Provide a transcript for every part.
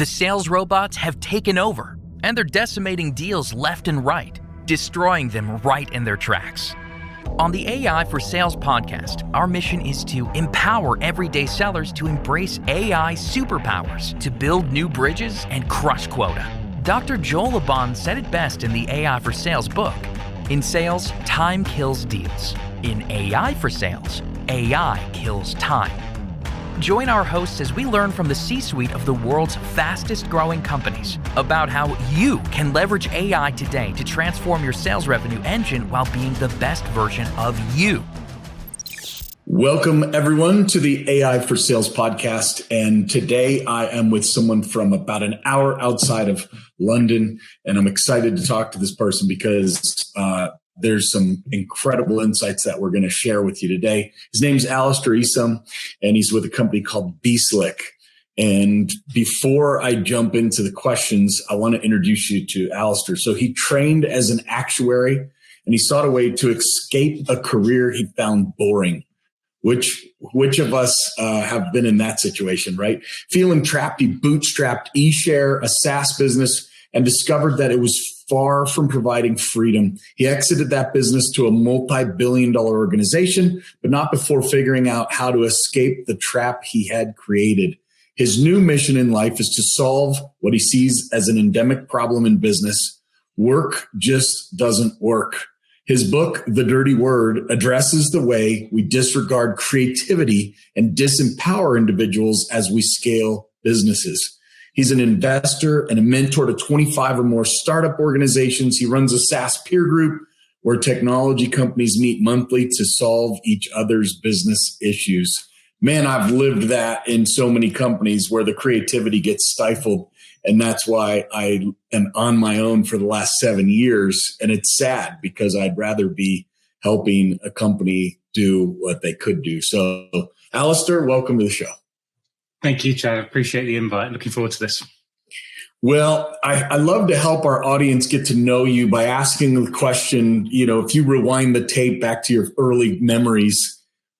The sales robots have taken over, and they're decimating deals left and right, destroying them right in their tracks. On the AI for Sales podcast, our mission is to empower everyday sellers to embrace AI superpowers to build new bridges and crush quota. Dr. Joel Abon said it best in the AI for Sales book. In sales, time kills deals. In AI for Sales, AI kills time. Join our hosts as we learn from the C-suite of the world's fastest growing companies about how you can leverage AI today to transform your sales revenue engine while being the best version of you. Welcome, everyone, to the AI for Sales podcast. And today I am with someone from about an hour outside of London. And I'm excited to talk to this person because there's some incredible insights that we're going to share with you today. His name's Alister Esam, and he's with a company called BeSlick. And before I jump into the questions, I want to introduce you to Alister. So he trained as an actuary, and he sought a way to escape a career he found boring. Which of us have been in that situation, right? Feeling trapped, he bootstrapped eShare, a SaaS business, and discovered that it was far from providing freedom. He exited that business to a multi-billion-dollar organization, but not before figuring out how to escape the trap he had created. His new mission in life is to solve what he sees as an endemic problem in business. Work just doesn't work. His book, The Dirty Word, addresses the way we disregard creativity and disempower individuals as we scale businesses. He's an investor and a mentor to 25 or more startup organizations. He runs a SaaS peer group where technology companies meet monthly to solve each other's business issues. Man, I've lived that in so many companies where the creativity gets stifled. And that's why I am on my own for the last 7 years. And it's sad because I'd rather be helping a company do what they could do. So, Alister, welcome to the show. Thank you, Chad. I appreciate the invite. Looking forward to this. Well, I love to help our audience get to know you by asking the question, if you rewind the tape back to your early memories,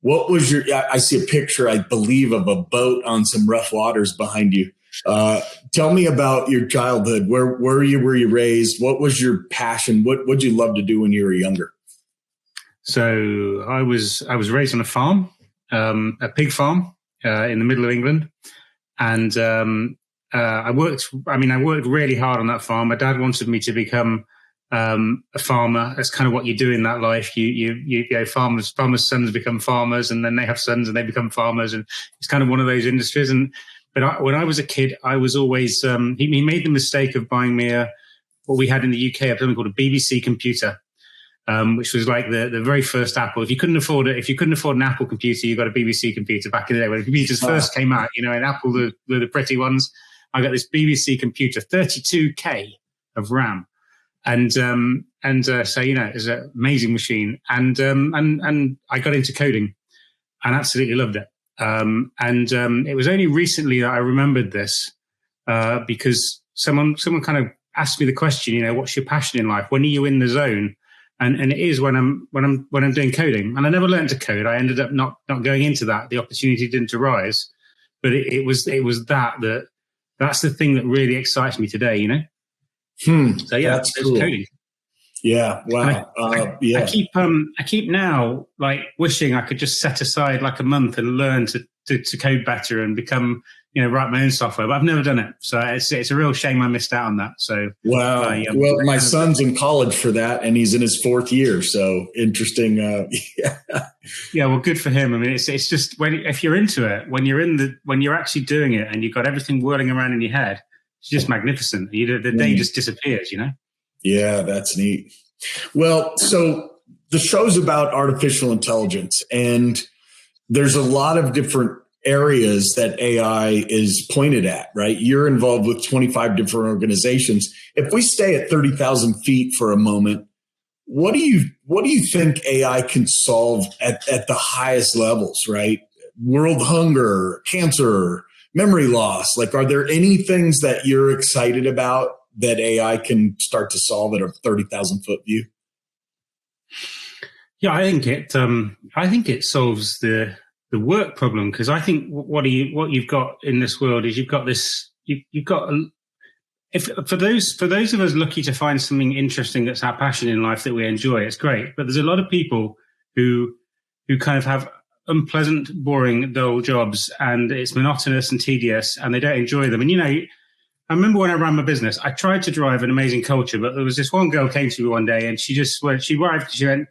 what was I see a picture, I believe, of a boat on some rough waters behind you. Tell me about your childhood. Where were you raised? What was your passion? What would you love to do when you were younger? So I was raised on a farm, a pig farm in the middle of England. And I worked really hard on that farm. My dad wanted me to become a farmer. That's kind of what you do in that life. You farmers' sons become farmers, and then they have sons and they become farmers. And it's kind of one of those industries. But when I was a kid, I was always, he made the mistake of buying me what we had in the UK, something called a BBC computer, which was like the very first Apple. If you couldn't afford an Apple computer, you got a BBC computer back in the day when computers first came out, in Apple, the pretty ones. I got this BBC computer, 32K of RAM. And so, it was an amazing machine. And I got into coding and absolutely loved it. It was only recently that I remembered this, because someone kind of asked me the question, what's your passion in life? When are you in the zone? And it is when I'm doing coding. And I never learned to code. I ended up not going into that. The opportunity didn't arise, but it was that's the thing that really excites me today, So yeah, that's cool. Coding. Yeah. Wow. I keep now wishing I could just set aside a month and learn to code better and become, write my own software, but I've never done it. So it's a real shame I missed out on that. So wow. Well, my son's in college for that, and he's in his 4th year. So interesting. Yeah. Well, good for him. I mean, it's just if you're into it, when you're actually doing it and you've got everything whirling around in your head, it's just magnificent. The day just disappears, Yeah, that's neat. Well, so the show's about artificial intelligence, and there's a lot of different areas that AI is pointed at, right? You're involved with 25 different organizations. If we stay at 30,000 feet for a moment, what do you think AI can solve at the highest levels, right? World hunger, cancer, memory loss. Are there any things that you're excited about that AI can start to solve at a 30,000 foot view? Yeah, I think it solves the work problem, because I think what you've got in this world is you've got this you've got if for those of us lucky to find something interesting that's our passion in life that we enjoy, it's great. But there's a lot of people who kind of have unpleasant, boring, dull jobs, and it's monotonous and tedious, and they don't enjoy them. And I remember when I ran my business, I tried to drive an amazing culture, but there was this one girl came to me one day, and she arrived, and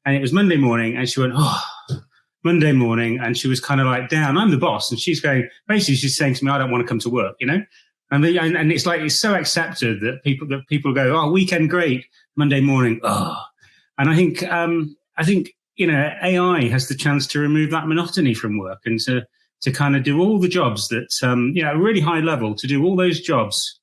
it was Monday morning, and she went, "Oh, Monday morning," and she was kind of like down. I'm the boss, and she's saying to me, "I don't want to come to work," And it's like it's so accepted that people go, "Oh, weekend great, Monday morning, oh." And I think AI has the chance to remove that monotony from work and to kind of do all the jobs that at a really high level, to do all those jobs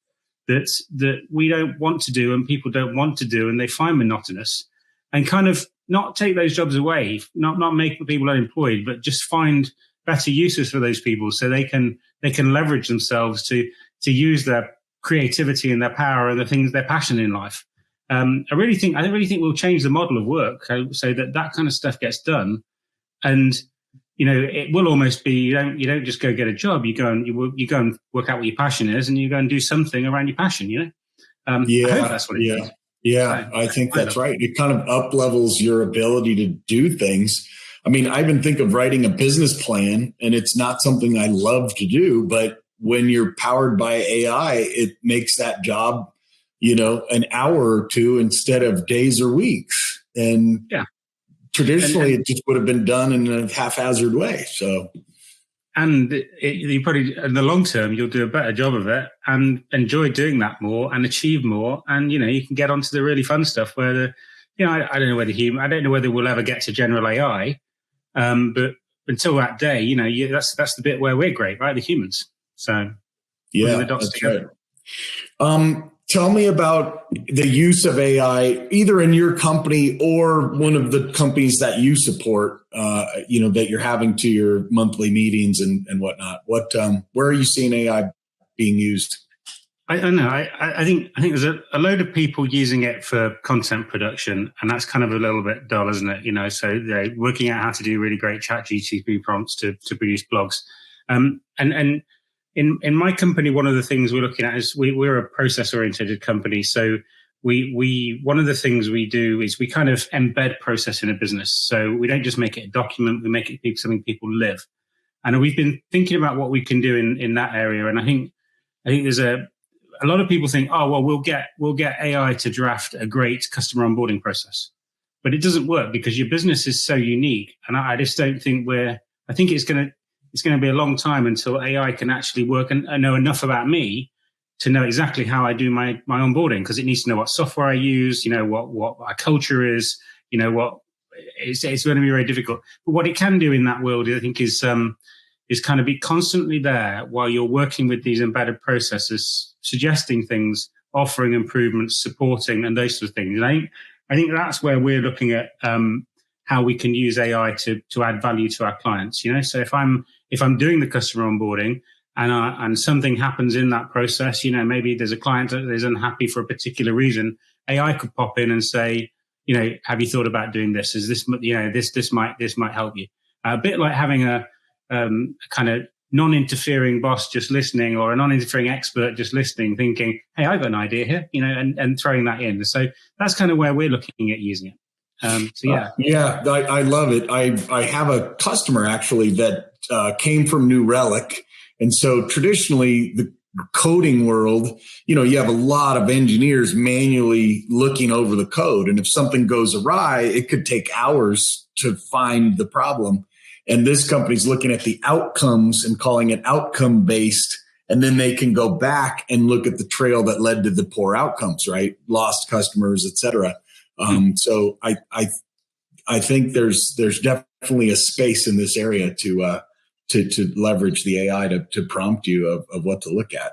that we don't want to do and people don't want to do and they find monotonous, and kind of not take those jobs away, not make people unemployed, but just find better uses for those people so they can leverage themselves to use their creativity and their power and the things they're passionate in life. I really think we'll change the model of work so that kind of stuff gets done. And, it will almost be, you don't just go get a job. You go and work out what your passion is, and you go and do something around your passion, I hope that's what it is. Yeah, I think that's right. It kind of up levels your ability to do things. I mean, I even think of writing a business plan, and it's not something I love to do, but when you're powered by AI, it makes that job, an hour or two instead of days or weeks. And traditionally, it just would have been done in a haphazard way. So, and you probably in the long term, you'll do a better job of it and enjoy doing that more and achieve more. And you can get onto the really fun stuff where I don't know whether we'll ever get to general AI, but until that day, that's the bit where we're great, right? The humans. So yeah, that's right. Tell me about the use of AI, either in your company or one of the companies that you support, that you're having to your monthly meetings and whatnot. Where are you seeing AI being used? I don't know. I think there's a load of people using it for content production, and that's kind of a little bit dull, isn't it? So they're working out how to do really great ChatGPT prompts to produce blogs. And in my company, one of the things we're looking at is we're a process-oriented company. So we one of the things we do is we kind of embed process in a business. So we don't just make it a document; we make it something people live. And we've been thinking about what we can do in that area. And I think there's a lot of people think, oh well, we'll get AI to draft a great customer onboarding process, but it doesn't work because your business is so unique. And I just don't think I think it's going to be a long time until AI can actually work and know enough about me to know exactly how I do my onboarding, because it needs to know what software I use, what our culture is, it's going to be very difficult. But what it can do in that world, I think, is kind of be constantly there while you're working with these embedded processes, suggesting things, offering improvements, supporting, and those sort of things. And I think that's where we're looking at how we can use AI to add value to our clients. So if I'm doing the customer onboarding and something happens in that process, maybe there's a client that is unhappy for a particular reason, AI could pop in and say, have you thought about doing this? Is this, this might help you. A bit like having a kind of non-interfering boss just listening, or a non-interfering expert just listening, thinking, hey, I've got an idea here, and throwing that in. So that's kind of where we're looking at using it. I love it. I have a customer actually that came from New Relic. And so traditionally the coding world, you have a lot of engineers manually looking over the code. And if something goes awry, it could take hours to find the problem. And this company's looking at the outcomes and calling it outcome based. And then they can go back and look at the trail that led to the poor outcomes, right? Lost customers, et cetera. So I think there's definitely a space in this area to leverage the AI to prompt you of what to look at.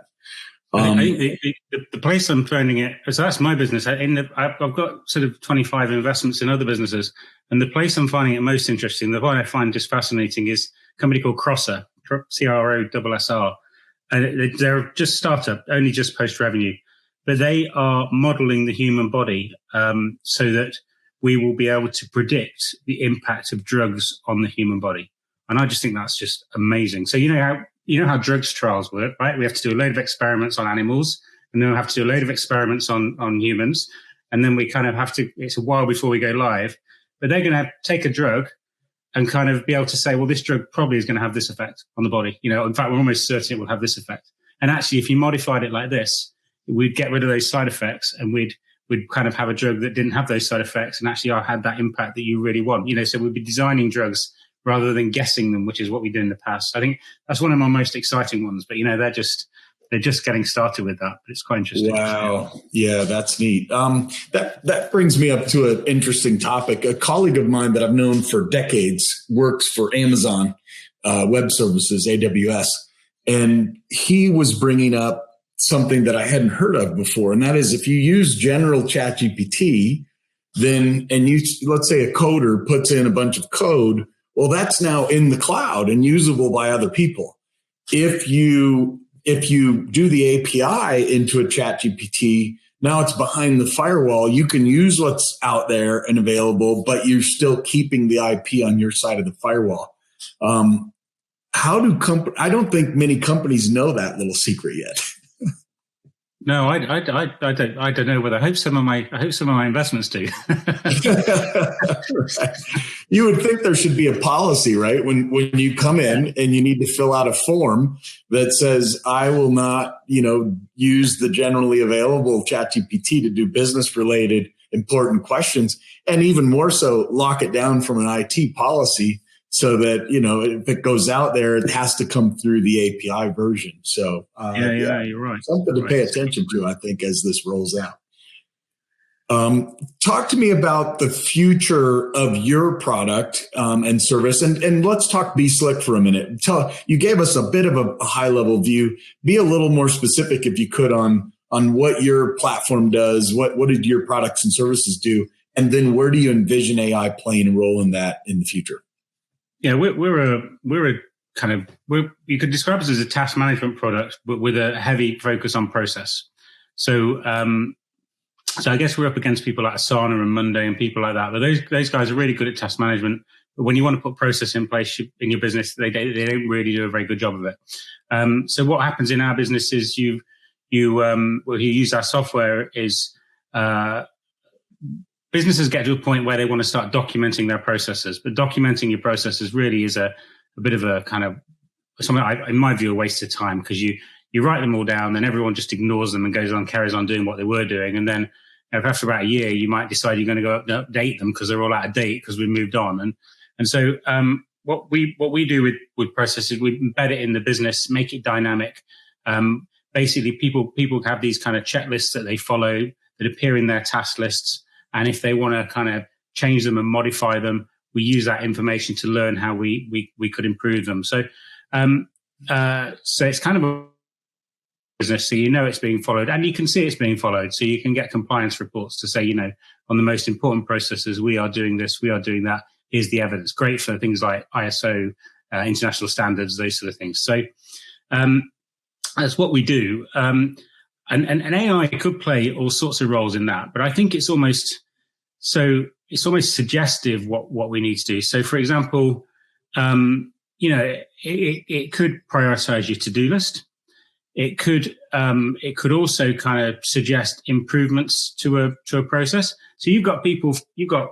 I think the place I'm finding it, so that's my business. I've got sort of 25 investments in other businesses, and the place I'm finding it most interesting, the one I find just fascinating, is a company called Crosser, CROSSR. And they're just startup, only just post revenue. But they are modeling the human body so that we will be able to predict the impact of drugs on the human body. And I just think that's just amazing. So how you know how drugs trials work, right? We have to do a load of experiments on animals, and then we have to do a load of experiments on humans. And then we kind of have to, it's a while before we go live, but they're going to take a drug and kind of be able to say, well, this drug probably is going to have this effect on the body. You know, in fact, we're almost certain it will have this effect. And actually, if you modified it like this, we'd get rid of those side effects, and we'd kind of have a drug that didn't have those side effects, and actually had that impact that you really want. You know, so we'd be designing drugs rather than guessing them, which is what we did in the past. I think that's one of my most exciting ones. But, you know, they're just getting started with that. But it's quite interesting. Wow. Yeah, that's neat. That brings me up to an interesting topic. A colleague of mine that I've known for decades works for Amazon Web Services, AWS. And he was bringing up something that I hadn't heard of before. And that is, if you use general ChatGPT, then, and you, let's say a coder puts in a bunch of code, well, that's now in the cloud and usable by other people. If you do the API into a ChatGPT, now it's behind the firewall. You can use what's out there and available, but you're still keeping the IP on your side of the firewall. I don't think many companies know that little secret yet. No, I don't know whether. I hope some of my investments do. Right. You would think there should be a policy, right? When you come in and you need to fill out a form that says, I will not, use the generally available ChatGPT to do business related important questions, and even more so, lock it down from an IT policy so that, if it goes out there, it has to come through the API version. So yeah, you're right. Something to pay attention to, I think, as this rolls out. Talk to me about the future of your product and service, and let's talk BeSlick for a minute. You gave us a bit of a high-level view. Be a little more specific, if you could, on what your platform does. What did your products and services do, and then where do you envision AI playing a role in that in the future? Yeah, you could describe us as a task management product, but with a heavy focus on process. So I guess we're up against people like Asana and Monday and people like that. But those guys are really good at task management. But when you want to put process in place in your business, they don't really do a very good job of it. So what happens in our business is you use our software is businesses get to a point where they want to start documenting their processes, but documenting your processes really is a bit of a kind of something, in my view, a waste of time, because you write them all down, then everyone just ignores them and carries on doing what they were doing. And then after about a year, you might decide you're going to go update them because they're all out of date because we moved on. And so what we do with processes, we embed it in the business, make it dynamic. Basically, people have these kind of checklists that they follow that appear in their task lists. And if they want to kind of change them and modify them, we use that information to learn how we could improve them. So it's kind of a business, so it's being followed, and you can see it's being followed. So you can get compliance reports to say, on the most important processes, we are doing this, we are doing that. Here's the evidence. Great for things like ISO, international standards, those sort of things. So that's what we do. And AI could play all sorts of roles in that, but I think it's almost suggestive what we need to do. So, for example, it could prioritize your to-do list. It could also kind of suggest improvements to a process. So you've got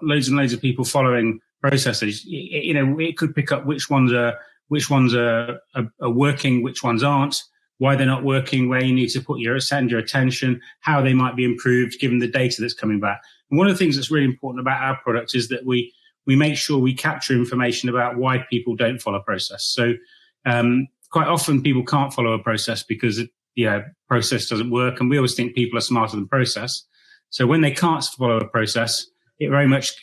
loads and loads of people following processes. It could pick up which ones are working, which ones aren't, why they're not working, where you need to send your attention, how they might be improved given the data that's coming back. And one of the things that's really important about our product is that we make sure we capture information about why people don't follow process. So quite often people can't follow a process because process doesn't work, and we always think people are smarter than process. So when they can't follow a process, it very much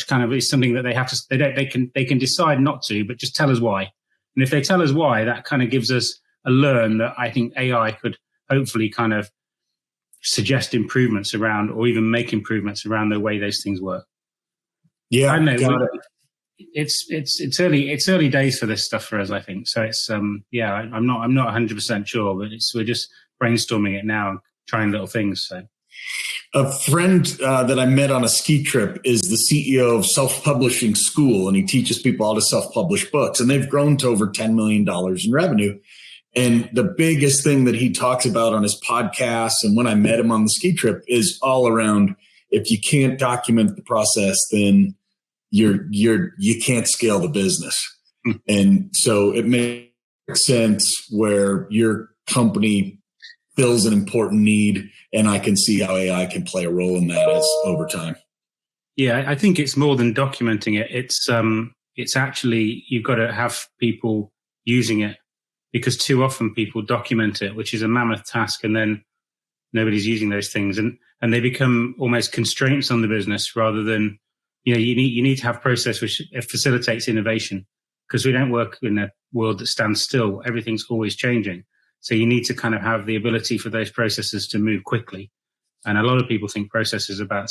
kind of is something that they have to. They can decide not to, but just tell us why. And if they tell us why, that kind of gives us a learn that I think AI could hopefully kind of suggest improvements around, or even make improvements around the way those things work. Yeah, I know. It's early days for this stuff for us, I think. So it's I'm not 100% sure, but we're just brainstorming it now and trying little things. So a friend that I met on a ski trip is the CEO of Self-Publishing School, and he teaches people how to self-publish books, and they've grown to over $10 million in revenue. And the biggest thing that he talks about on his podcast and when I met him on the ski trip is all around, if you can't document the process, then you can't scale the business. And so it makes sense where your company fills an important need, and I can see how AI can play a role in that as over time. Yeah, I think it's more than documenting it. It's actually, you've got to have people using it, because too often people document it, which is a mammoth task, and then nobody's using those things, and they become almost constraints on the business rather than, you need to have process which facilitates innovation, because we don't work in a world that stands still. Everything's always changing. So you need to kind of have the ability for those processes to move quickly. And a lot of people think process is about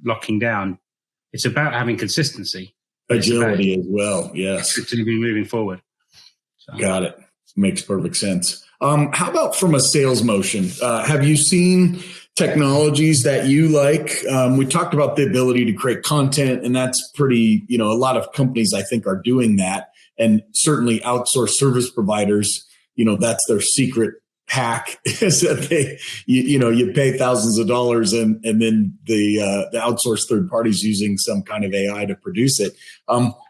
locking down. It's about having consistency. Agility as well, yes. To be moving forward. So. Got it. Makes perfect sense. How about from a sales motion? Have you seen technologies that you like? We talked about the ability to create content, and that's pretty, a lot of companies I think are doing that. And certainly outsourced service providers, that's their secret hack is that you pay thousands of dollars and then the outsourced third parties using some kind of AI to produce it.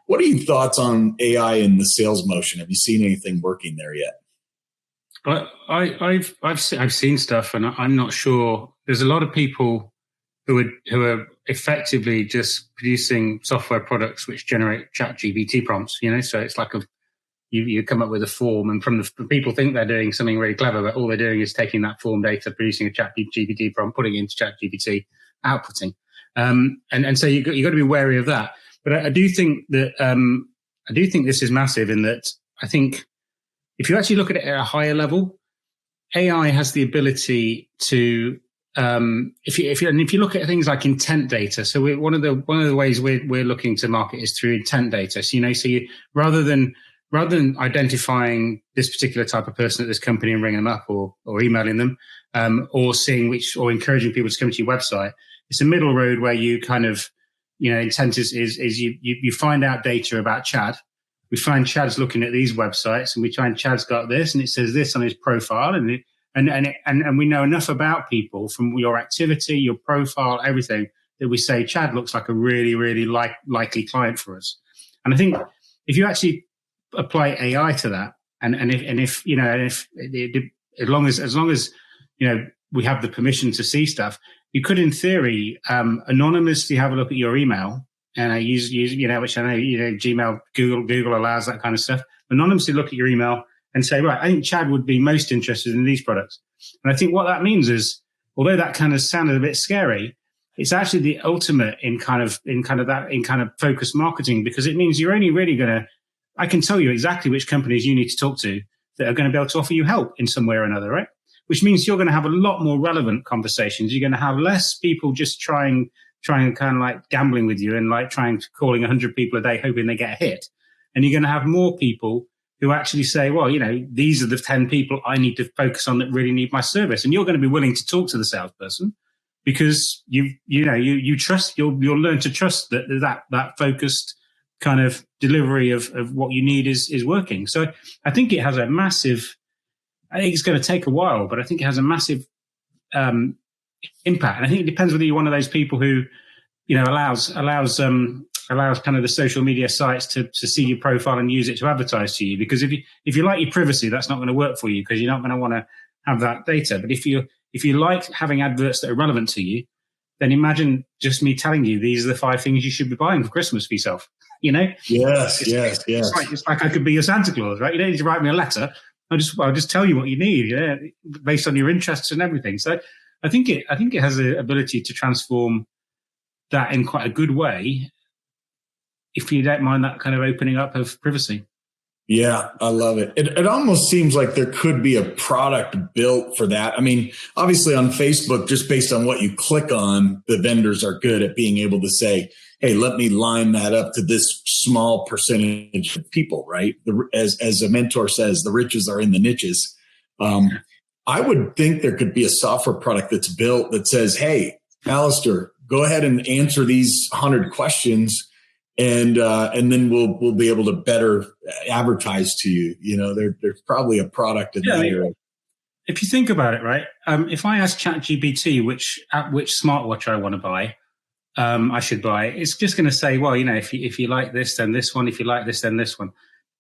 What are your thoughts on AI in the sales motion? Have you seen anything working there yet? I've seen stuff, and I'm not sure. There's a lot of people who are effectively just producing software products which generate ChatGPT prompts. So it's like you come up with a form, and from the people think they're doing something really clever, but all they're doing is taking that form data, producing a ChatGPT prompt, putting it into ChatGPT, outputting. And so you got to be wary of that. But I do think that this is massive in that I think if you actually look at it at a higher level, AI has the ability to if you look at things like intent data. So one of the ways we're looking to market is through intent data. So rather than identifying this particular type of person at this company and ringing them up or emailing them, or seeing or encouraging people to come to your website, it's a middle road where you kind of, intent is you find out data about Chad. We find Chad's looking at these websites, and we find Chad's got this, and it says this on his profile, and we know enough about people from your activity, your profile, everything, that we say Chad looks like a really, really likely client for us. And I think if you actually apply AI to that, as long as we have the permission to see stuff, you could, in theory, anonymously have a look at your email, and I use which I know Gmail, Google allows that kind of stuff. Anonymously look at your email and say, right, I think Chad would be most interested in these products. And I think what that means is, although that kind of sounded a bit scary, it's actually the ultimate in kind of focused marketing, because it means you're only really I can tell you exactly which companies you need to talk to that are going to be able to offer you help in some way or another, right? Which means you're going to have a lot more relevant conversations. You're going to have less people just trying kind of like gambling with you and like calling 100 people a day hoping they get a hit. And you're going to have more people who actually say, well, these are the 10 people I need to focus on that really need my service. And you're going to be willing to talk to the salesperson because you trust, you'll learn to trust that focused kind of delivery of what you need is working. So I think it has a massive, I think it's going to take a while, but I think it has a massive impact. And I think it depends whether you're one of those people who, allows kind of the social media sites to see your profile and use it to advertise to you. Because if you like your privacy, that's not going to work for you, because you're not going to want to have that data. But if you like having adverts that are relevant to you, then imagine just me telling you these are the 5 things you should be buying for Christmas for yourself. Yes. It's like I could be your Santa Claus, right? You don't need to write me a letter. I'll just tell you what you need, based on your interests and everything. So I think it has the ability to transform that in quite a good way, if you don't mind that kind of opening up of privacy. Yeah, I love it. It almost seems like there could be a product built for that. I mean, obviously on Facebook, just based on what you click on, the vendors are good at being able to say, hey, let me line that up to this small percentage of people, right? As a mentor says, the riches are in the niches. I would think there could be a software product that's built that says, hey, Alistair, go ahead and answer these 100 questions. and then we'll be able to better advertise to you. There's probably a product in there. If you think about it, right? If I ask ChatGPT which smartwatch I want to buy, I should buy, it's just going to say, well, if you like this, then this one. If you like this, then this one.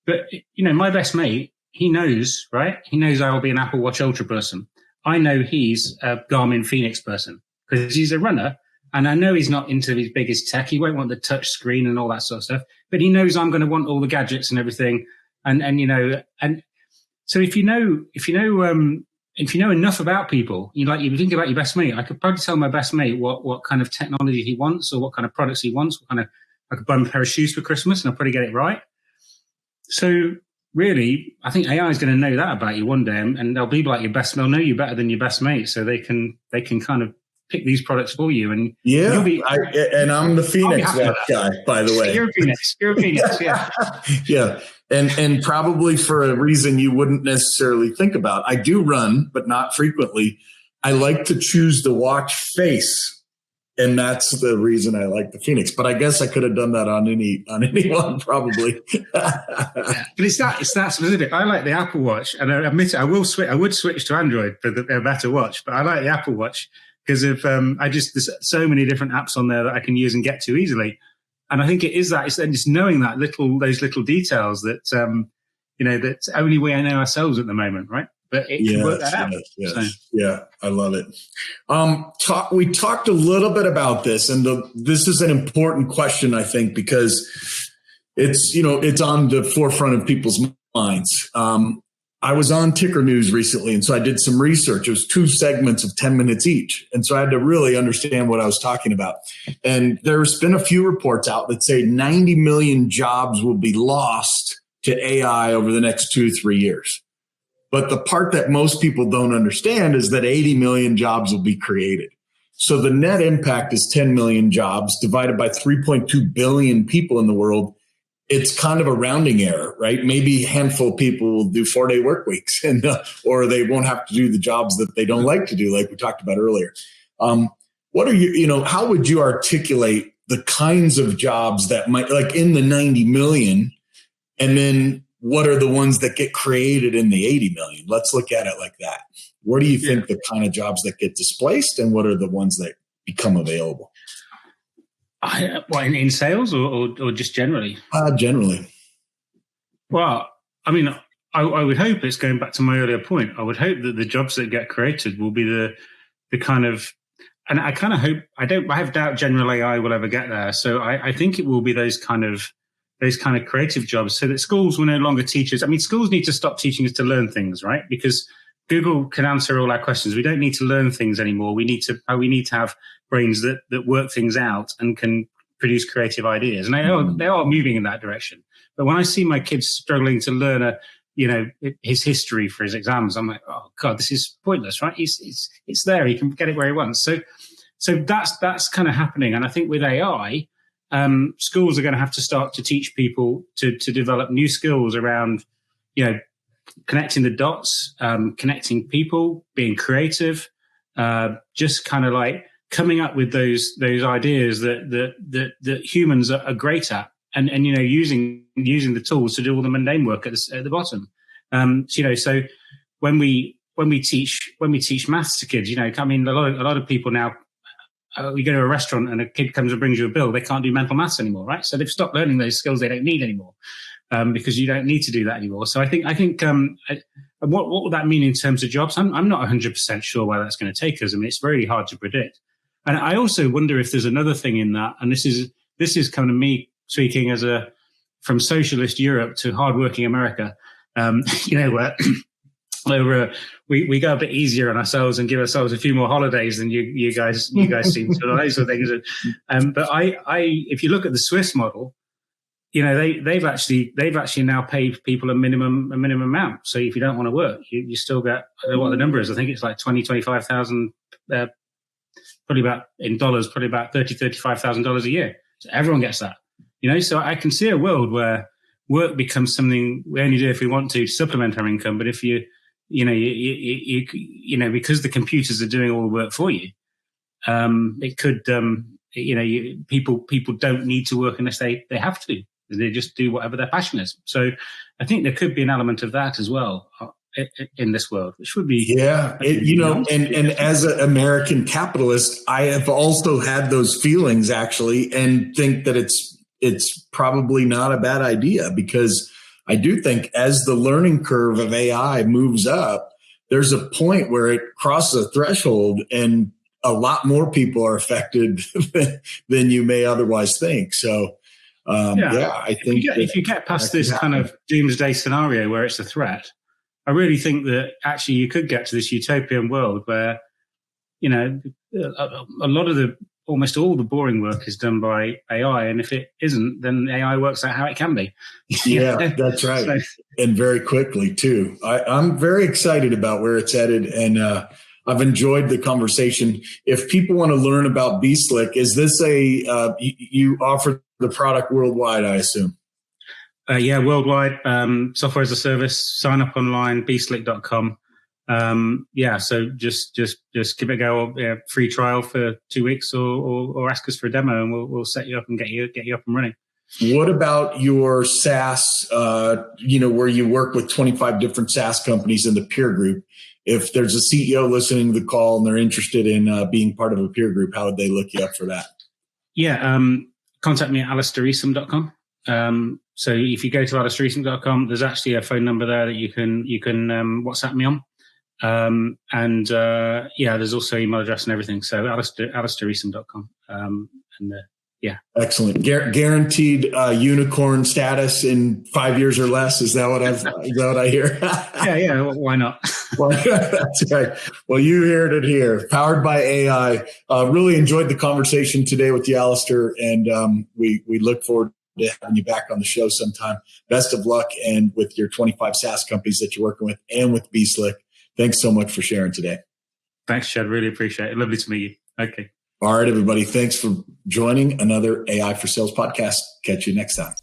But my best mate, he knows, right? He knows I will be an Apple Watch Ultra person. I know he's a Garmin Phoenix person because he's a runner. And I know he's not into his biggest tech. He won't want the touch screen and all that sort of stuff. But he knows I'm going to want all the gadgets and everything. And so if you know enough about people, you think about your best mate. I could probably tell my best mate what kind of technology he wants or what kind of products he wants. I could buy him a pair of shoes for Christmas, and I'll probably get it right. So really, I think AI is going to know that about you one day, and they'll be like your best. They'll know you better than your best mate, so they can kind of pick these products for you. And and I'm the Phoenix watch guy, by the way. You're a Phoenix, yeah. Yeah. And probably for a reason you wouldn't necessarily think about. I do run, but not frequently. I like to choose the watch face. And that's the reason I like the Phoenix. But I guess I could have done that on anyone probably. But it's that specific. I like the Apple Watch, and I admit it, I would switch to Android for a better watch, but I like the Apple Watch because of there's so many different apps on there that I can use and get to easily. And I think it is that. It's just knowing those little details that that only we know ourselves at the moment, right? But it can work that out. Yes. So. Yeah, I love it. We talked a little bit about this, and this is an important question, I think, because it's on the forefront of people's minds. I was on Ticker News recently, and so I did some research. It was 2 segments of 10 minutes each. And so I had to really understand what I was talking about. And there's been a few reports out that say 90 million jobs will be lost to AI over the next 2-3 years. But the part that most people don't understand is that 80 million jobs will be created. So the net impact is 10 million jobs divided by 3.2 billion people in the world. It's kind of a rounding error, right? Maybe a handful of people will do 4-day work weeks or they won't have to do the jobs that they don't like to do, like we talked about earlier. What are how would you articulate the kinds of jobs that might, like in the 90 million, and then what are the ones that get created in the 80 million? Let's look at it like that. What do you think the kind of jobs that get displaced, and what are the ones that become available? In sales or just generally? Generally. Well, I mean, I would hope, it's going back to my earlier point, I would hope that the jobs that get created will be the kind of, and I kind of hope, I have doubt general AI will ever get there. So I think it will be those kind of creative jobs, so that schools will no longer teach us. I mean, schools need to stop teaching us to learn things, right? Because Google can answer all our questions. We don't need to learn things anymore. We need to have brains that work things out and can produce creative ideas. And they are moving in that direction. But when I see my kids struggling to learn his history for his exams, I'm like, oh God, this is pointless, right? It's there. He can get it where he wants. So that's kind of happening. And I think with AI, schools are going to have to start to teach people to develop new skills around, connecting the dots, connecting people, being creative, just kind of like coming up with those ideas that humans are great at, and using the tools to do all the mundane work at the bottom. So when we teach maths to kids, I mean, a lot of people now, you go to a restaurant and a kid comes and brings you a bill, they can't do mental maths anymore, right? So they've stopped learning those skills they don't need anymore. Because you don't need to do that anymore. So I think what will that mean in terms of jobs? I'm not 100% sure where that's going to take us. I mean, it's very hard to predict. And I also wonder if there's another thing in that, and this is kind of me speaking from socialist Europe to hardworking America, where we go a bit easier on ourselves and give ourselves a few more holidays than you guys seem to, those sort of things. But if you look at the Swiss model, they've actually now paid people a minimum amount. So if you don't want to work, you still get, I don't know what the number is. I think it's like 25,000, probably about in dollars, probably about $35,000 a year. So everyone gets that, so I can see a world where work becomes something we only do if we want to supplement our income. But if you because the computers are doing all the work for you, it could people don't need to work unless they have to. They just do whatever their passion is. So I think there could be an element of that as well in this world, which would be and as an American capitalist, I have also had those feelings actually, and think that it's probably not a bad idea, because I do think as the learning curve of AI moves up, there's a point where it crosses a threshold and a lot more people are affected than you may otherwise think. So, I think if you get past this kind of doomsday scenario where it's a threat, I really think that actually you could get to this utopian world where, a lot of almost all the boring work is done by AI. And if it isn't, then AI works out how it can be. Yeah, that's right. And very quickly too. I'm very excited about where it's headed, and I've enjoyed the conversation. If people want to learn about BeSlick, is this you offer the product worldwide, I assume? Worldwide, software as a service, sign up online, beslick.com. So just give it a go, free trial for 2 weeks, or ask us for a demo, and we'll set you up and get you up and running. What about your SaaS, where you work with 25 different SaaS companies in the peer group? If there's a CEO listening to the call and they're interested in being part of a peer group, how would they look you up for that? Contact me at alisteresam.com. So if you go to alisteresam.com, there's actually a phone number there that you can WhatsApp me on. There's also email address and everything. So alisteresam.com. Excellent. Guaranteed unicorn status in 5 years or less. Is that what I hear? Yeah. Why not? Well, that's right. Well, you heard it here. Powered by AI. Really enjoyed the conversation today with you, Alister, and we look forward to having you back on the show sometime. Best of luck, and with your 25 SaaS companies that you're working with, and with BeSlick. Thanks so much for sharing today. Thanks, Chad. Really appreciate it. Lovely to meet you. Okay. All right, everybody. Thanks for joining another AI for Sales podcast. Catch you next time.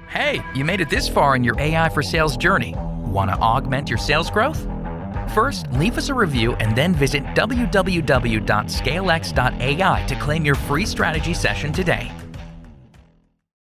Hey, you made it this far in your AI for Sales journey. Want to augment your sales growth? First, leave us a review and then visit www.scalex.ai to claim your free strategy session today.